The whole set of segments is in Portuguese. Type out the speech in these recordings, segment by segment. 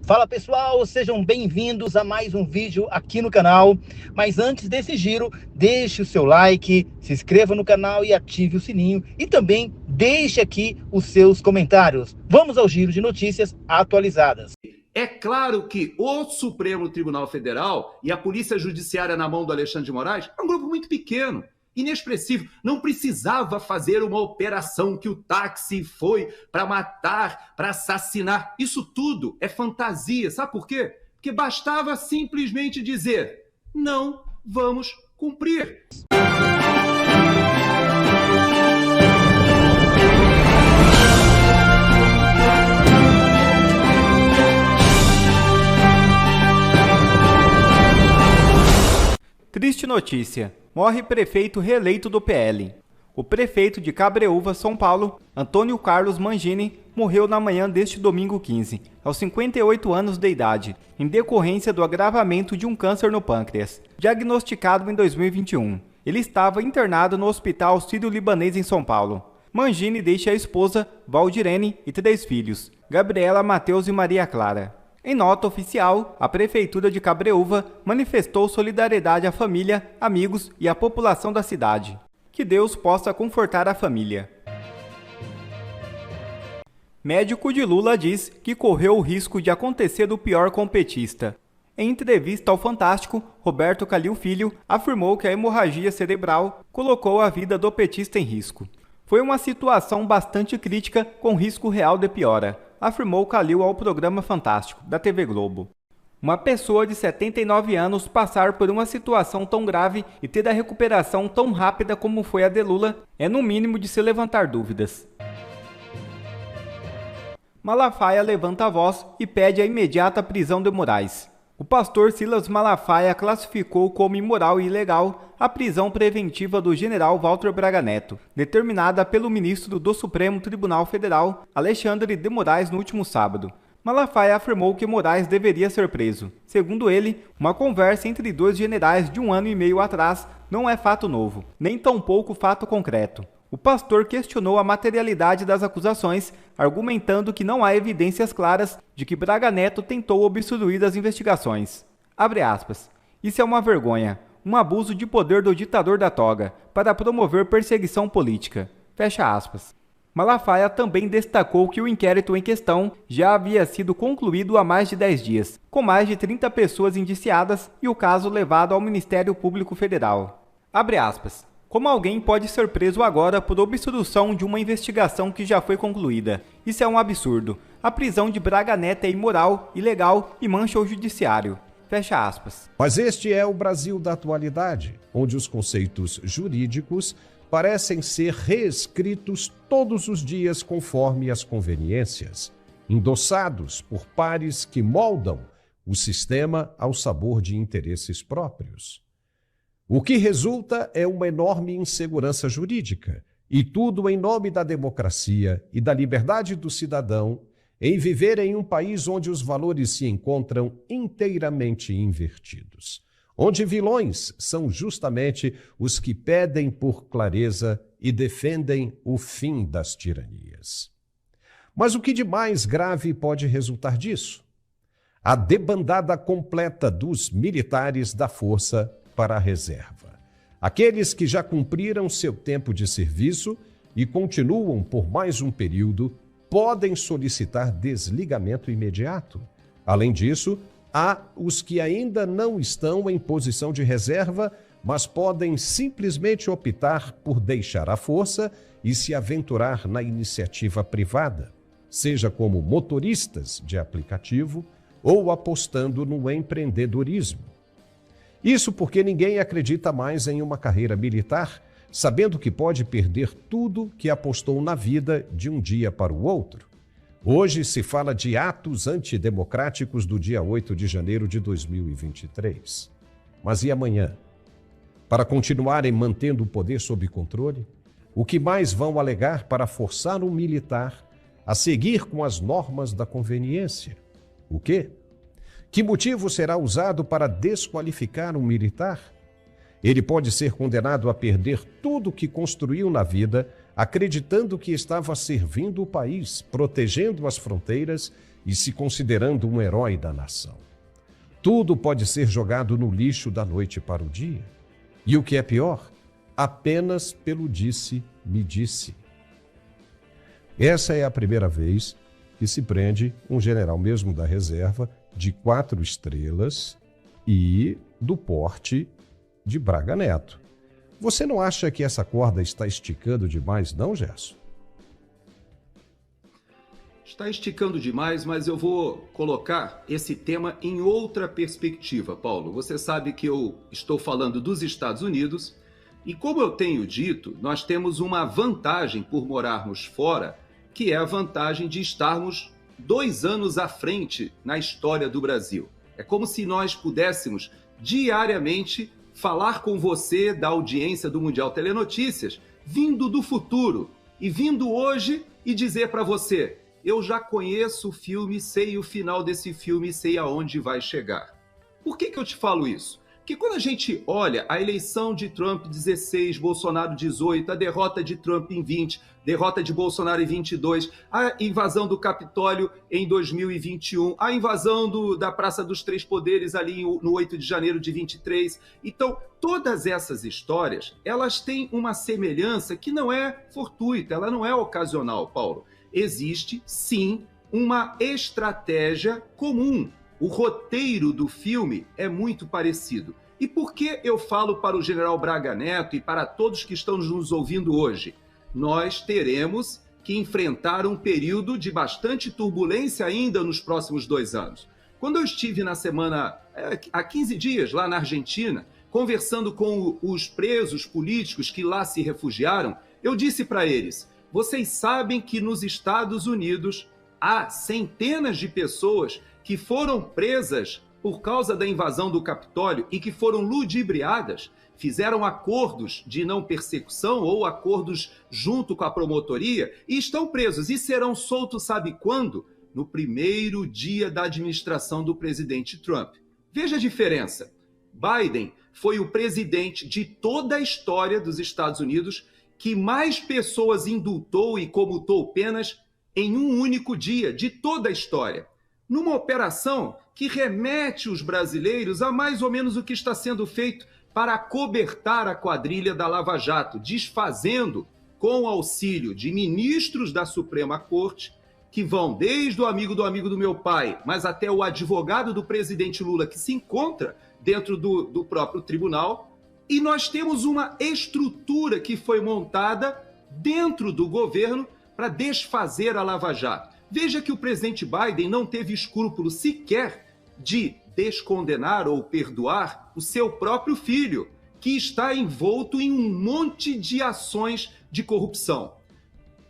Fala pessoal, sejam bem-vindos a mais um vídeo aqui no canal. Mas antes desse giro, deixe o seu like, se inscreva no canal e ative o sininho. E também deixe aqui os seus comentários. Vamos ao giro de notícias atualizadas. É claro que o Supremo Tribunal Federal e a Polícia Judiciária na mão do Alexandre de Moraes é um grupo muito pequeno, inexpressivo. Não precisava fazer uma operação que o táxi foi para matar, para assassinar. Isso tudo é fantasia. Sabe por quê? Porque bastava simplesmente dizer: não vamos cumprir. Triste notícia. Morre prefeito reeleito do PL. O prefeito de Cabreúva, São Paulo, Antônio Carlos Mangini, morreu na manhã deste domingo 15, aos 58 anos de idade, em decorrência do agravamento de um câncer no pâncreas, diagnosticado em 2021. Ele estava internado no Hospital Sírio-Libanês em São Paulo. Mangini deixa a esposa, Valdirene, e 3 filhos, Gabriela, Matheus e Maria Clara. Em nota oficial, a Prefeitura de Cabreúva manifestou solidariedade à família, amigos e à população da cidade. Que Deus possa confortar a família. Médico de Lula diz que correu o risco de acontecer do pior com o petista. Em entrevista ao Fantástico, Roberto Calil Filho afirmou que a hemorragia cerebral colocou a vida do petista em risco. Foi uma situação bastante crítica com risco real de piora, afirmou Calil ao programa Fantástico, da TV Globo. Uma pessoa de 79 anos passar por uma situação tão grave e ter a recuperação tão rápida como foi a de Lula é no mínimo de se levantar dúvidas. Malafaia levanta a voz e pede a imediata prisão de Moraes. O pastor Silas Malafaia classificou como imoral e ilegal a prisão preventiva do general Walter Braga Neto, determinada pelo ministro do Supremo Tribunal Federal, Alexandre de Moraes, no último sábado. Malafaia afirmou que Moraes deveria ser preso. Segundo ele, uma conversa entre 2 generais de 1 ano e meio atrás não é fato novo, nem tampouco fato concreto. O pastor questionou a materialidade das acusações, argumentando que não há evidências claras de que Braga Neto tentou obstruir as investigações. Abre aspas. Isso é uma vergonha, um abuso de poder do ditador da toga, para promover perseguição política. Fecha aspas. Malafaia também destacou que o inquérito em questão já havia sido concluído há mais de 10 dias, com mais de 30 pessoas indiciadas e o caso levado ao Ministério Público Federal. Abre aspas. Como alguém pode ser preso agora por obstrução de uma investigação que já foi concluída? Isso é um absurdo. A prisão de Braga Neto é imoral, ilegal e mancha o judiciário. Fecha aspas. Mas este é o Brasil da atualidade, onde os conceitos jurídicos parecem ser reescritos todos os dias conforme as conveniências, endossados por pares que moldam o sistema ao sabor de interesses próprios. O que resulta é uma enorme insegurança jurídica, e tudo em nome da democracia e da liberdade do cidadão em viver em um país onde os valores se encontram inteiramente invertidos, onde vilões são justamente os que pedem por clareza e defendem o fim das tiranias. Mas o que de mais grave pode resultar disso? A debandada completa dos militares da força para a reserva. Aqueles que já cumpriram seu tempo de serviço e continuam por mais um período podem solicitar desligamento imediato. Além disso, há os que ainda não estão em posição de reserva, mas podem simplesmente optar por deixar a força e se aventurar na iniciativa privada, seja como motoristas de aplicativo ou apostando no empreendedorismo. Isso porque ninguém acredita mais em uma carreira militar, sabendo que pode perder tudo que apostou na vida de um dia para o outro. Hoje se fala de atos antidemocráticos do dia 8 de janeiro de 2023. Mas e amanhã? Para continuarem mantendo o poder sob controle, o que mais vão alegar para forçar um militar a seguir com as normas da conveniência? O quê? Que motivo será usado para desqualificar um militar? Ele pode ser condenado a perder tudo que construiu na vida, acreditando que estava servindo o país, protegendo as fronteiras e se considerando um herói da nação. Tudo pode ser jogado no lixo da noite para o dia. E o que é pior, apenas pelo disse-me-disse. Essa é a primeira vez que se prende um general mesmo da reserva de 4 estrelas e do porte de Braga Neto. Você não acha que essa corda está esticando demais, não, Gerson? Está esticando demais, mas eu vou colocar esse tema em outra perspectiva, Paulo. Você sabe que eu estou falando dos Estados Unidos e, como eu tenho dito, nós temos uma vantagem por morarmos fora, que é a vantagem de estarmos 2 anos à frente na história do Brasil. É como se nós pudéssemos diariamente falar com você da audiência do Mundial Telenotícias, vindo do futuro e vindo hoje e dizer para você: eu já conheço o filme, sei o final desse filme, sei aonde vai chegar. Por que eu te falo isso? Porque quando a gente olha a eleição de Trump 16, Bolsonaro 18, a derrota de Trump em 20, derrota de Bolsonaro em 22, a invasão do Capitólio em 2021, a invasão da Praça dos Três Poderes ali no 8 de janeiro de 23. Então, todas essas histórias, elas têm uma semelhança que não é fortuita, ela não é ocasional, Paulo. Existe, sim, uma estratégia comum. O roteiro do filme é muito parecido. E por que eu falo para o general Braga Neto e para todos que estão nos ouvindo hoje? Nós teremos que enfrentar um período de bastante turbulência ainda nos próximos 2 anos. Quando eu estive há 15 dias lá na Argentina, conversando com os presos políticos que lá se refugiaram, eu disse para eles: vocês sabem que nos Estados Unidos há centenas de pessoas que foram presas por causa da invasão do Capitólio e que foram ludibriadas, fizeram acordos de não persecução ou acordos junto com a promotoria e estão presos e serão soltos, sabe quando? No primeiro dia da administração do presidente Trump. Veja a diferença. Biden foi o presidente de toda a história dos Estados Unidos que mais pessoas indultou e comutou penas em um único dia, de toda a história. Numa operação que remete os brasileiros a mais ou menos o que está sendo feito para acobertar a quadrilha da Lava Jato, desfazendo, com o auxílio de ministros da Suprema Corte, que vão desde o amigo do meu pai, mas até o advogado do presidente Lula, que se encontra dentro do próprio tribunal, e nós temos uma estrutura que foi montada dentro do governo para desfazer a Lava Jato. Veja que o presidente Biden não teve escrúpulo sequer de descondenar ou perdoar o seu próprio filho, que está envolto em um monte de ações de corrupção.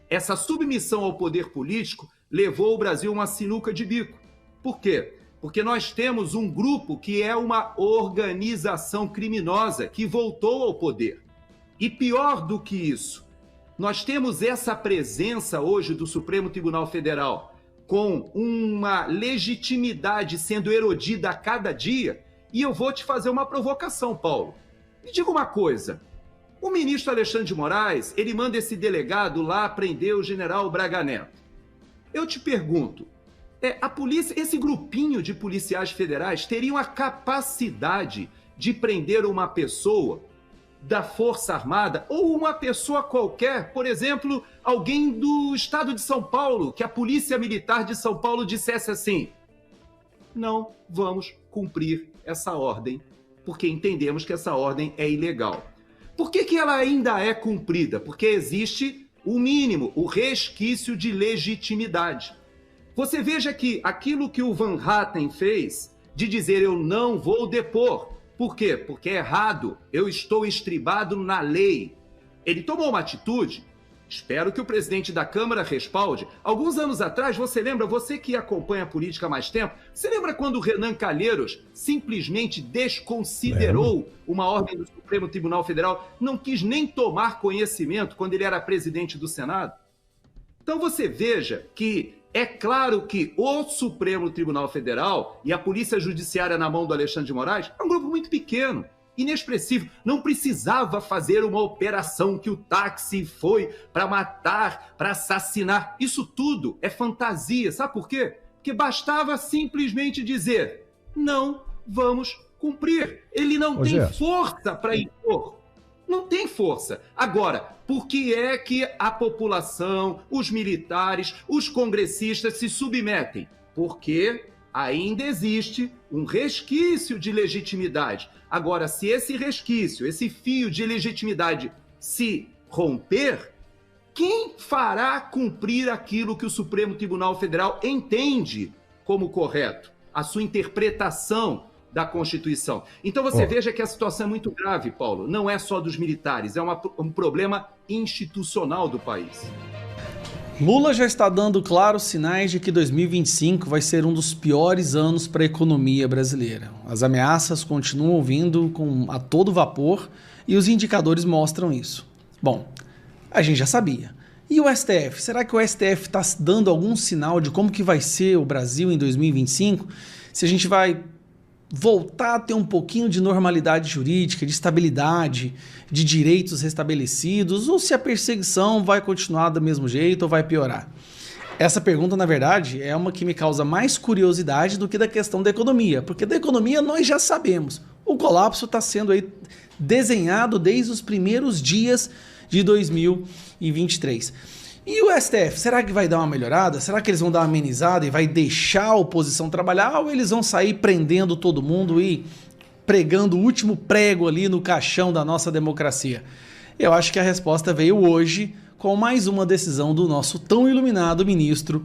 Essa submissão ao poder político levou o Brasil a uma sinuca de bico. Por quê? Porque nós temos um grupo que é uma organização criminosa que voltou ao poder. E pior do que isso, nós temos essa presença hoje do Supremo Tribunal Federal com uma legitimidade sendo erodida a cada dia. E eu vou te fazer uma provocação, Paulo. Me diga uma coisa. O ministro Alexandre de Moraes, ele manda esse delegado lá prender o general Braga Neto. Eu te pergunto, a polícia, esse grupinho de policiais federais teriam a capacidade de prender uma pessoa da Força Armada ou uma pessoa qualquer, por exemplo, alguém do estado de São Paulo, que a Polícia Militar de São Paulo dissesse assim: não vamos cumprir essa ordem, porque entendemos que essa ordem é ilegal. Por que ela ainda é cumprida? Porque existe o mínimo, o resquício de legitimidade. Você veja que aquilo que o Van Hatten fez, de dizer eu não vou depor. Por quê? Porque é errado, eu estou estribado na lei. Ele tomou uma atitude, espero que o presidente da Câmara respalde. Alguns anos atrás, você lembra, você que acompanha a política há mais tempo, você lembra quando o Renan Calheiros simplesmente desconsiderou uma ordem do Supremo Tribunal Federal, não quis nem tomar conhecimento quando ele era presidente do Senado? Então você veja que é claro que o Supremo Tribunal Federal e a Polícia Judiciária na mão do Alexandre de Moraes é um grupo muito pequeno, inexpressivo. Não precisava fazer uma operação que o táxi foi para matar, para assassinar. Isso tudo é fantasia. Sabe por quê? Porque bastava simplesmente dizer: não vamos cumprir. Ele não tem força para impor. Não tem força. Agora, por que é que a população, os militares, os congressistas se submetem? Porque ainda existe um resquício de legitimidade. Agora, se esse resquício, esse fio de legitimidade se romper, quem fará cumprir aquilo que o Supremo Tribunal Federal entende como correto? A sua interpretação da Constituição. Então você veja que a situação é muito grave, Paulo. Não é só dos militares, é um problema institucional do país. Lula já está dando claros sinais de que 2025 vai ser um dos piores anos para a economia brasileira. As ameaças continuam vindo a todo vapor e os indicadores mostram isso. Bom, a gente já sabia. E o STF? Será que o STF está dando algum sinal de como que vai ser o Brasil em 2025? Se a gente vai voltar a ter um pouquinho de normalidade jurídica, de estabilidade, de direitos restabelecidos, ou se a perseguição vai continuar do mesmo jeito ou vai piorar? Essa pergunta, na verdade, é uma que me causa mais curiosidade do que da questão da economia, porque da economia nós já sabemos. O colapso está sendo aí desenhado desde os primeiros dias de 2023. E o STF, será que vai dar uma melhorada? Será que eles vão dar uma amenizada e vai deixar a oposição trabalhar? Ou eles vão sair prendendo todo mundo e pregando o último prego ali no caixão da nossa democracia? Eu acho que a resposta veio hoje com mais uma decisão do nosso tão iluminado ministro,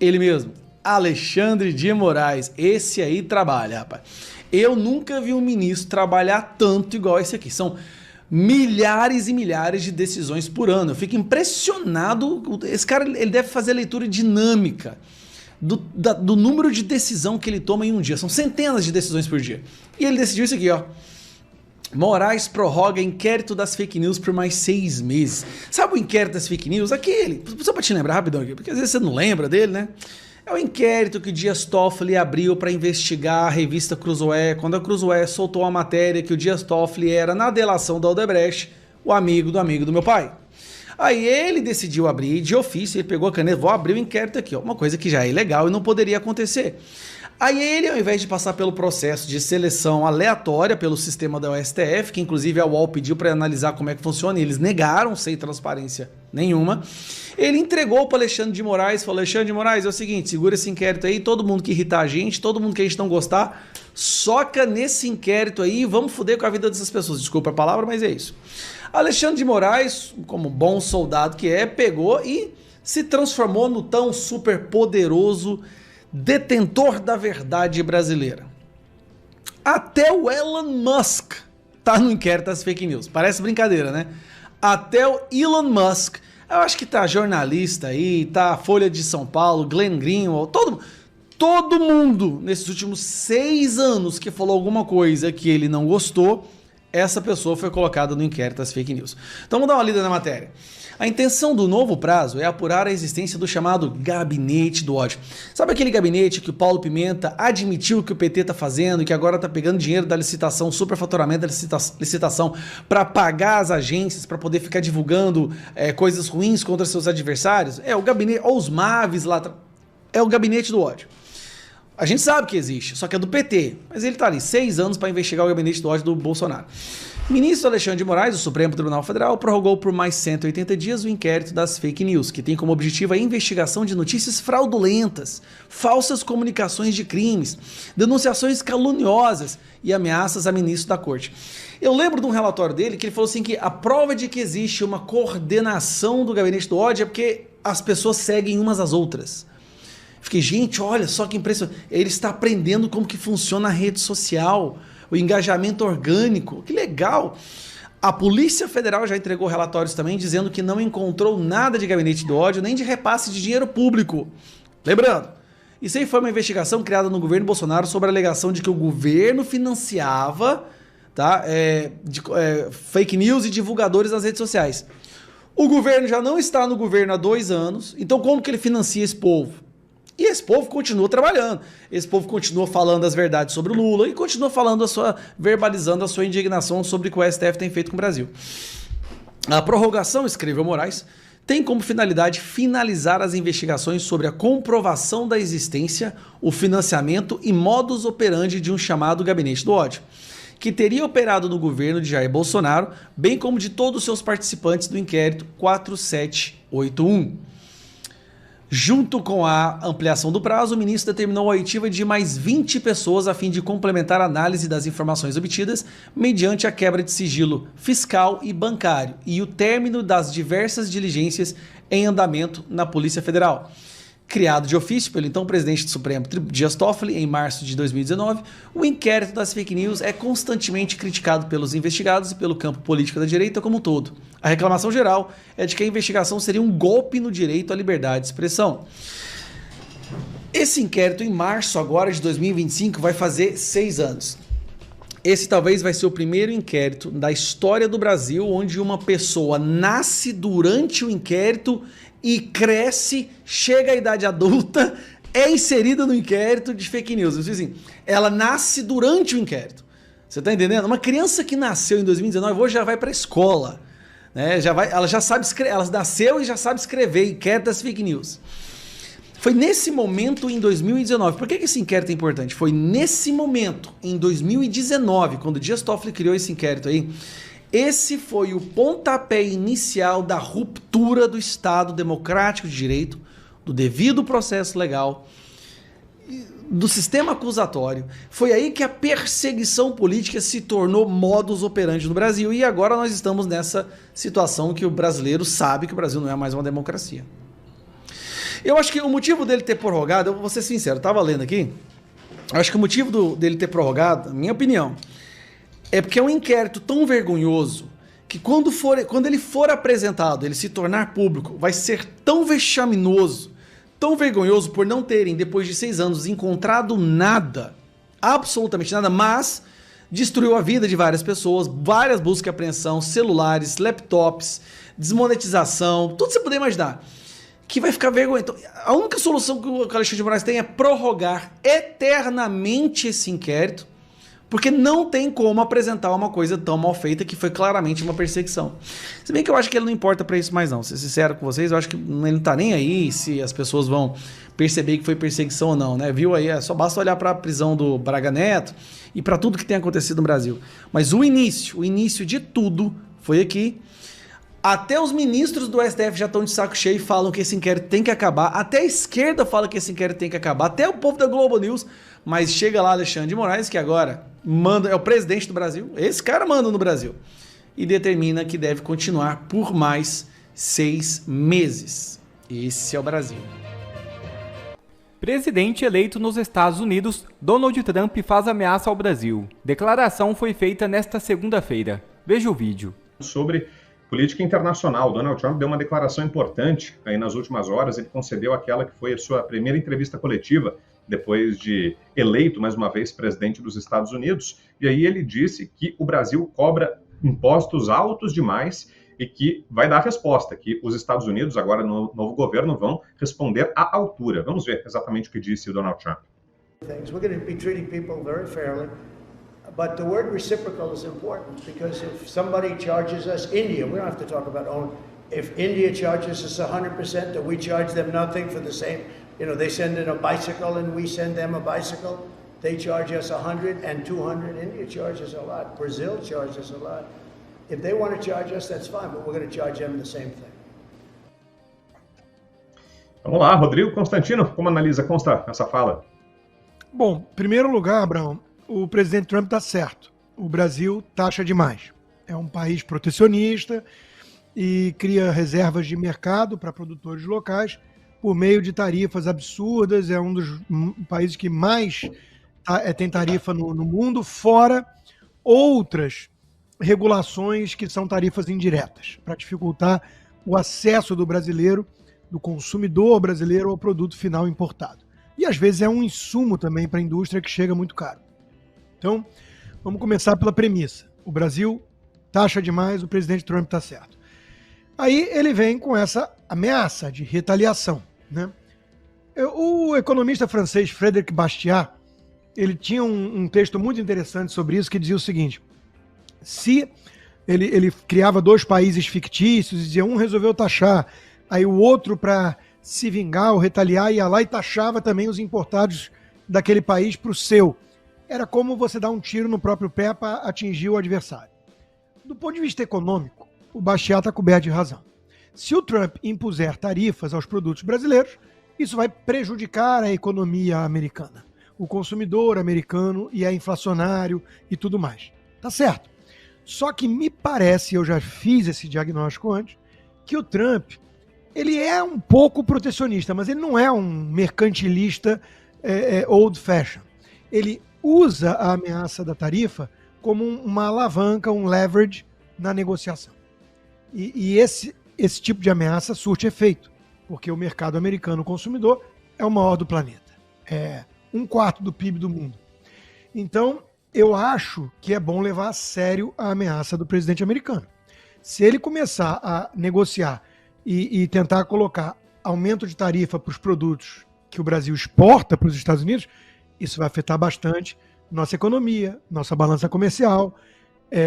ele mesmo, Alexandre de Moraes. Esse aí trabalha, rapaz. Eu nunca vi um ministro trabalhar tanto igual esse aqui. São milhares e milhares de decisões por ano. Eu fico impressionado. Esse cara, ele deve fazer leitura dinâmica do número de decisão que ele toma em um dia. São centenas de decisões por dia. E ele decidiu isso aqui, ó. Moraes prorroga inquérito das fake news por mais 6 meses. Sabe o inquérito das fake news? Aquele, só pra te lembrar rapidão aqui, porque às vezes você não lembra dele, né? É o inquérito que o Dias Toffoli abriu para investigar a revista Cruzoé, quando a Cruzoé soltou a matéria que o Dias Toffoli era, na delação da Odebrecht, o amigo do meu pai. Aí ele decidiu abrir de ofício, ele pegou a caneta, vou abrir o inquérito aqui, ó, uma coisa que já é ilegal e não poderia acontecer. Aí ele, ao invés de passar pelo processo de seleção aleatória pelo sistema da STF, que inclusive a UOL pediu para analisar como é que funciona, e eles negaram sem transparência nenhuma, ele entregou para Alexandre de Moraes, falou: Alexandre de Moraes, é o seguinte, segura esse inquérito aí, todo mundo que irritar a gente, todo mundo que a gente não gostar, soca nesse inquérito aí e vamos foder com a vida dessas pessoas. Desculpa a palavra, mas é isso. Alexandre de Moraes, como bom soldado que é, pegou e se transformou no tão super poderoso detentor da verdade brasileira. Até o Elon Musk tá no inquérito das fake news. Parece brincadeira, né? Até o Elon Musk, eu acho que tá jornalista aí, tá a Folha de São Paulo, Glenn Greenwald, todo mundo nesses últimos 6 anos que falou alguma coisa que ele não gostou, essa pessoa foi colocada no inquérito das fake news. Então vamos dar uma lida na matéria. A intenção do novo prazo é apurar a existência do chamado Gabinete do Ódio. Sabe aquele gabinete que o Paulo Pimenta admitiu que o PT está fazendo e que agora está pegando dinheiro da licitação, superfaturamento da licitação, para pagar as agências, para poder ficar divulgando coisas ruins contra seus adversários? É o gabinete, ou os MAVs lá, é o Gabinete do Ódio. A gente sabe que existe, só que é do PT, mas ele está ali 6 anos para investigar o Gabinete do Ódio do Bolsonaro. O ministro Alexandre de Moraes, do Supremo Tribunal Federal, prorrogou por mais 180 dias o inquérito das fake news, que tem como objetivo a investigação de notícias fraudulentas, falsas comunicações de crimes, denunciações caluniosas e ameaças a ministro da Corte. Eu lembro de um relatório dele que ele falou assim que a prova de que existe uma coordenação do Gabinete do Ódio é porque as pessoas seguem umas às outras. Fiquei, gente, olha só que impressionante. Ele está aprendendo como que funciona a rede social, o engajamento orgânico, que legal. A Polícia Federal já entregou relatórios também dizendo que não encontrou nada de Gabinete do Ódio, nem de repasse de dinheiro público. Lembrando, isso aí foi uma investigação criada no governo Bolsonaro sobre a alegação de que o governo financiava fake news e divulgadores nas redes sociais. O governo já não está no governo há 2 anos, então como que ele financia esse povo? E esse povo continua trabalhando, esse povo continua falando as verdades sobre o Lula e continua verbalizando a sua indignação sobre o que o STF tem feito com o Brasil. A prorrogação, escreveu Moraes, tem como finalidade finalizar as investigações sobre a comprovação da existência, o financiamento e modus operandi de um chamado Gabinete do Ódio, que teria operado no governo de Jair Bolsonaro, bem como de todos os seus participantes do inquérito 4781. Junto com a ampliação do prazo, o ministro determinou a oitiva de mais 20 pessoas a fim de complementar a análise das informações obtidas mediante a quebra de sigilo fiscal e bancário e o término das diversas diligências em andamento na Polícia Federal. Criado de ofício pelo então presidente do Supremo Dias Toffoli em março de 2019, o inquérito das fake news é constantemente criticado pelos investigados e pelo campo político da direita como um todo. A reclamação geral é de que a investigação seria um golpe no direito à liberdade de expressão. Esse inquérito, em março agora de 2025, vai fazer 6 anos. Esse talvez vai ser o primeiro inquérito da história do Brasil onde uma pessoa nasce durante o inquérito e cresce, chega à idade adulta, é inserida no inquérito de fake news. Assim, ela nasce durante o inquérito. Você está entendendo? Uma criança que nasceu em 2019 hoje já vai para a escola. Né? Ela já sabe escrever, ela nasceu e já sabe escrever inquérito das fake news. Foi nesse momento, em 2019, por que esse inquérito é importante? Foi nesse momento, em 2019, quando Dias Toffoli criou esse inquérito aí, esse foi o pontapé inicial da ruptura do Estado democrático de direito, do devido processo legal, do sistema acusatório. Foi aí que a perseguição política se tornou modus operandi no Brasil e agora nós estamos nessa situação que o brasileiro sabe que o Brasil não é mais uma democracia. Eu acho que o motivo dele ter prorrogado, eu vou ser sincero, eu estava lendo aqui, eu acho que o motivo dele ter prorrogado, na minha opinião, é porque é um inquérito tão vergonhoso que quando ele for apresentado, ele se tornar público, vai ser tão vexaminoso, tão vergonhoso por não terem, depois de 6 anos, encontrado nada, absolutamente nada, mas destruiu a vida de várias pessoas, várias buscas e apreensão, celulares, laptops, desmonetização, tudo que você puder imaginar, que vai ficar vergonhoso. Então, a única solução que o Alexandre de Moraes tem é prorrogar eternamente esse inquérito, porque não tem como apresentar uma coisa tão mal feita que foi claramente uma perseguição. Se bem que eu acho que ele não importa pra isso mais não. Ser sincero com vocês, eu acho que ele não tá nem aí se as pessoas vão perceber que foi perseguição ou não, né? Viu aí? Só basta olhar pra prisão do Braga Neto e pra tudo que tem acontecido no Brasil. Mas o início de tudo foi aqui. Até os ministros do STF já estão de saco cheio e falam que esse inquérito tem que acabar. Até a esquerda fala que esse inquérito tem que acabar. Até o povo da Globo News. Mas chega lá Alexandre de Moraes, que agora manda, é o presidente do Brasil. Esse cara manda no Brasil. E determina que deve continuar por mais 6 meses. Esse é o Brasil. Presidente eleito nos Estados Unidos, Donald Trump faz ameaça ao Brasil. Declaração foi feita nesta segunda-feira. Veja o vídeo. Sobre política internacional, Donald Trump deu uma declaração importante aí nas últimas horas. Ele concedeu aquela que foi a sua primeira entrevista coletiva depois de eleito mais uma vez presidente dos Estados Unidos. E aí ele disse que o Brasil cobra impostos altos demais e que vai dar resposta, que os Estados Unidos, agora no novo governo, vão responder à altura. Vamos ver exatamente o que disse o Donald Trump. We're going to be treating people very fairly. But the word reciprocal is important because if somebody charges us, India, we don't have to talk about own. If India charges us 100%, that we charge them nothing for the same, you know, they send in a bicycle and we send them a bicycle. They charge us 100 and 200. India charges a lot. Brazil charges a lot. If they want to charge us, that's fine, but we're going to charge them the same thing. Vamos lá, Rodrigo Constantino, como analisa essa fala? Bom, em primeiro lugar, Abraão, o presidente Trump está certo. O Brasil taxa demais. É um país protecionista e cria reservas de mercado para produtores locais por meio de tarifas absurdas. É um dos países que mais tem tarifa no mundo, fora outras regulações que são tarifas indiretas, para dificultar o acesso do brasileiro, do consumidor brasileiro ao produto final importado. E às vezes é um insumo também para a indústria que chega muito caro. Então, vamos começar pela premissa. O Brasil taxa demais, o presidente Trump está certo. Aí ele vem com essa ameaça de retaliação, né? O economista francês Frédéric Bastiat, ele tinha um texto muito interessante sobre isso, que dizia o seguinte: se ele criava 2 países fictícios e dizia, um resolveu taxar aí o outro, para se vingar ou retaliar, ia lá e taxava também os importados daquele país para o seu. Era como você dar um tiro no próprio pé para atingir o adversário. Do ponto de vista econômico, o Bastiat está coberto de razão. Se o Trump impuser tarifas aos produtos brasileiros, isso vai prejudicar a economia americana, o consumidor americano, e é inflacionário e tudo mais. Tá certo. Só que me parece, eu já fiz esse diagnóstico antes, que o Trump, ele é um pouco protecionista, mas ele não é um mercantilista old fashion. Ele usa a ameaça da tarifa como uma alavanca, um leverage na negociação. E esse tipo de ameaça surte efeito, porque o mercado americano consumidor é o maior do planeta. É 1/4 do PIB do mundo. Então, eu acho que é bom levar a sério a ameaça do presidente americano. Se ele começar a negociar e tentar colocar aumento de tarifa para os produtos que o Brasil exporta para os Estados Unidos, isso vai afetar bastante nossa economia, nossa balança comercial.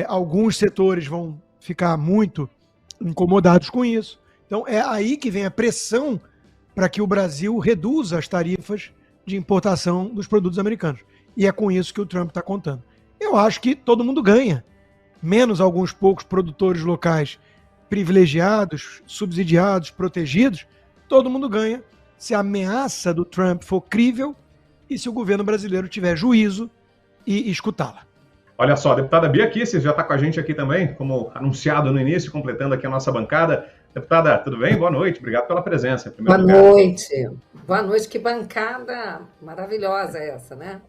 Alguns setores vão ficar muito incomodados com isso. Então é aí que vem a pressão para que o Brasil reduza as tarifas de importação dos produtos americanos. E é com isso que o Trump está contando. Eu acho que todo mundo ganha, menos alguns poucos produtores locais privilegiados, subsidiados, protegidos. Todo mundo ganha se a ameaça do Trump for crível e se o governo brasileiro tiver juízo e escutá-la. Olha só, a deputada Bia Kicis já está com a gente aqui também, como anunciado no início, completando aqui a nossa bancada. Deputada, tudo bem? Boa noite, obrigado pela presença. Boa noite. Boa noite, que bancada maravilhosa essa, né?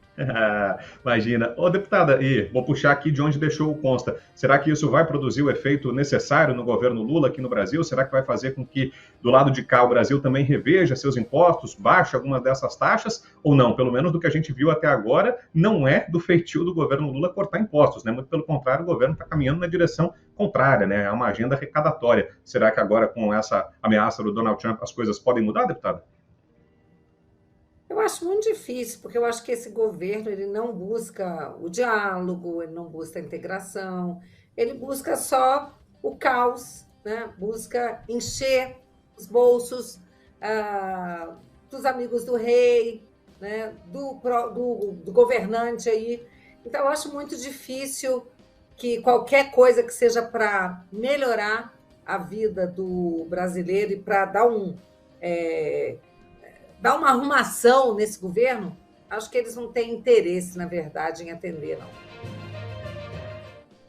Imagina. Ô, deputada, e vou puxar aqui de onde deixou o consta. Será que isso vai produzir o efeito necessário no governo Lula aqui no Brasil? Será que vai fazer com que, do lado de cá, o Brasil também reveja seus impostos, baixe algumas dessas taxas? Ou não? Pelo menos do que a gente viu até agora, não é do feitio do governo Lula cortar impostos, né? Muito pelo contrário, o governo está caminhando na direção contrária, né? É uma agenda arrecadatória. Será que agora, com essa ameaça do Donald Trump, as coisas podem mudar, deputada? Eu acho muito difícil, porque eu acho que esse governo ele não busca o diálogo, ele não busca a integração, ele busca só o caos, né? Busca encher os bolsos dos amigos do rei, né? do governante aí. Então, eu acho muito difícil que qualquer coisa que seja para melhorar a vida do brasileiro e para dar uma arrumação nesse governo, acho que eles não têm interesse, na verdade, em atender, não.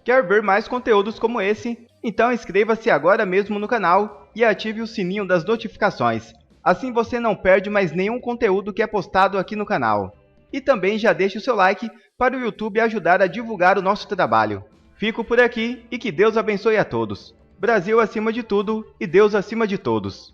Quer ver mais conteúdos como esse? Então inscreva-se agora mesmo no canal e ative o sininho das notificações. Assim você não perde mais nenhum conteúdo que é postado aqui no canal. E também já deixe o seu like para o YouTube ajudar a divulgar o nosso trabalho. Fico por aqui e que Deus abençoe a todos. Brasil acima de tudo e Deus acima de todos.